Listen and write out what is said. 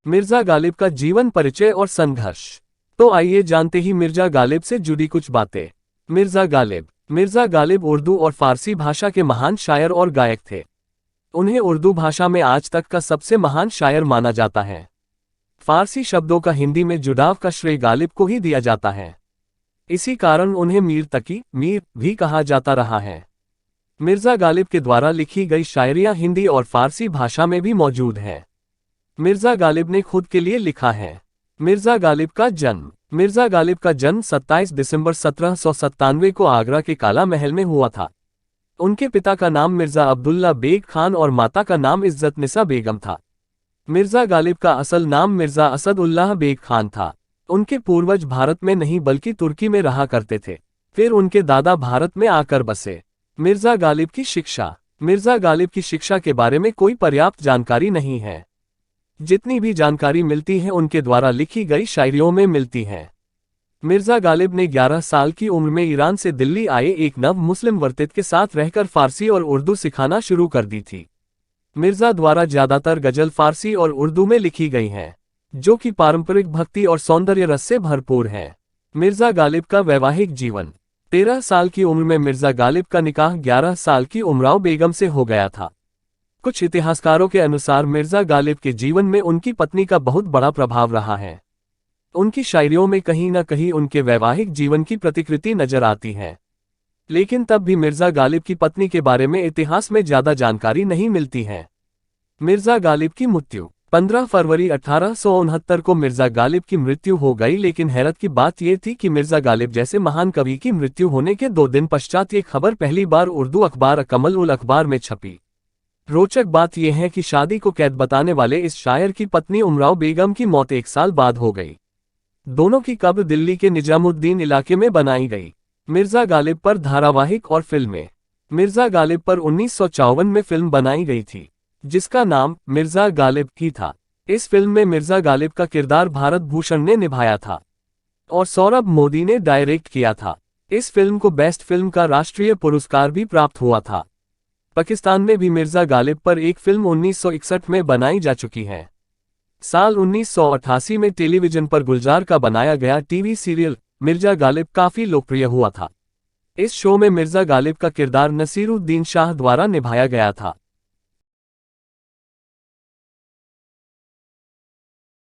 मिर्जा गालिब का जीवन परिचय और संघर्ष। तो आइए जानते ही मिर्जा गालिब से जुड़ी कुछ बातें। मिर्जा गालिब उर्दू और फारसी भाषा के महान शायर और गायक थे। उन्हें उर्दू भाषा में आज तक का सबसे महान शायर माना जाता है। फारसी शब्दों का हिंदी में जुड़ाव का श्रेय गालिब को ही दिया जाता है। इसी कारण उन्हें मीर तकी मीर भी कहा जाता रहा है। मिर्जा गालिब के द्वारा लिखी गई शायरियां हिंदी और फारसी भाषा में भी मौजूद हैं। मिर्जा गालिब ने खुद के लिए लिखा है। मिर्जा गालिब का जन्म 27 दिसंबर 1797 को आगरा के काला महल में हुआ था। उनके पिता का नाम मिर्जा अब्दुल्ला बेग खान और माता का नाम इज्जत निसा बेगम था। मिर्जा गालिब का असल नाम मिर्जा असद उल्लाह बेग खान था। उनके पूर्वज भारत में नहीं बल्कि तुर्की में रहा करते थे। फिर उनके दादा भारत में आकर बसे। मिर्जा गालिब की शिक्षा के बारे में कोई पर्याप्त जानकारी नहीं है। जितनी भी जानकारी मिलती है उनके द्वारा लिखी गई शायरियों में मिलती है। मिर्जा गालिब ने 11 साल की उम्र में ईरान से दिल्ली आए एक नव मुस्लिम वर्तित के साथ रहकर फारसी और उर्दू सिखाना शुरू कर दी थी। मिर्जा द्वारा ज्यादातर गजल फारसी और उर्दू में लिखी गई हैं, जो कि पारंपरिक भक्ति और सौंदर्य रस से भरपूर है। मिर्जा गालिब का वैवाहिक जीवन। 13 साल की उम्र में मिर्जा गालिब का निकाह 11 साल की उमराव बेगम से हो गया था। कुछ इतिहासकारों के अनुसार मिर्जा गालिब के जीवन में उनकी पत्नी का बहुत बड़ा प्रभाव रहा है। उनकी शायरियों में कहीं न कहीं उनके वैवाहिक जीवन की प्रतिकृति नजर आती है। लेकिन तब भी मिर्जा गालिब की पत्नी के बारे में इतिहास में ज्यादा जानकारी नहीं मिलती है। मिर्जा गालिब की मृत्यु। 15 फरवरी 1869 को मिर्जा गालिब की मृत्यु हो गई, लेकिन हैरत की बात यह थी कि मिर्जा गालिब जैसे महान कवि की मृत्यु होने के 2 दिन पश्चात ये खबर पहली बार उर्दू अखबार कमल उल अखबार में छपी। रोचक बात यह है कि शादी को कैद बताने वाले इस शायर की पत्नी उमराव बेगम की मौत 1 साल बाद हो गई। दोनों की कब्र दिल्ली के निजामुद्दीन इलाके में बनाई गई। मिर्जा गालिब पर धारावाहिक और फिल्में। मिर्जा गालिब पर 1954 में फिल्म बनाई गई थी, जिसका नाम मिर्जा गालिब ही था। इस फिल्म में मिर्जा गालिब का किरदार भारत भूषण ने निभाया था और सौरभ मोदी ने डायरेक्ट किया था। इस फिल्म को बेस्ट फिल्म का राष्ट्रीय पुरस्कार भी प्राप्त हुआ था। पाकिस्तान में भी मिर्जा गालिब पर एक फिल्म 1961 में बनाई जा चुकी है। साल 1988 में टेलीविजन पर गुलजार का बनाया गया टीवी सीरियल मिर्जा गालिब काफी लोकप्रिय हुआ था। इस शो में मिर्जा गालिब का किरदार नसीरुद्दीन शाह द्वारा निभाया गया था।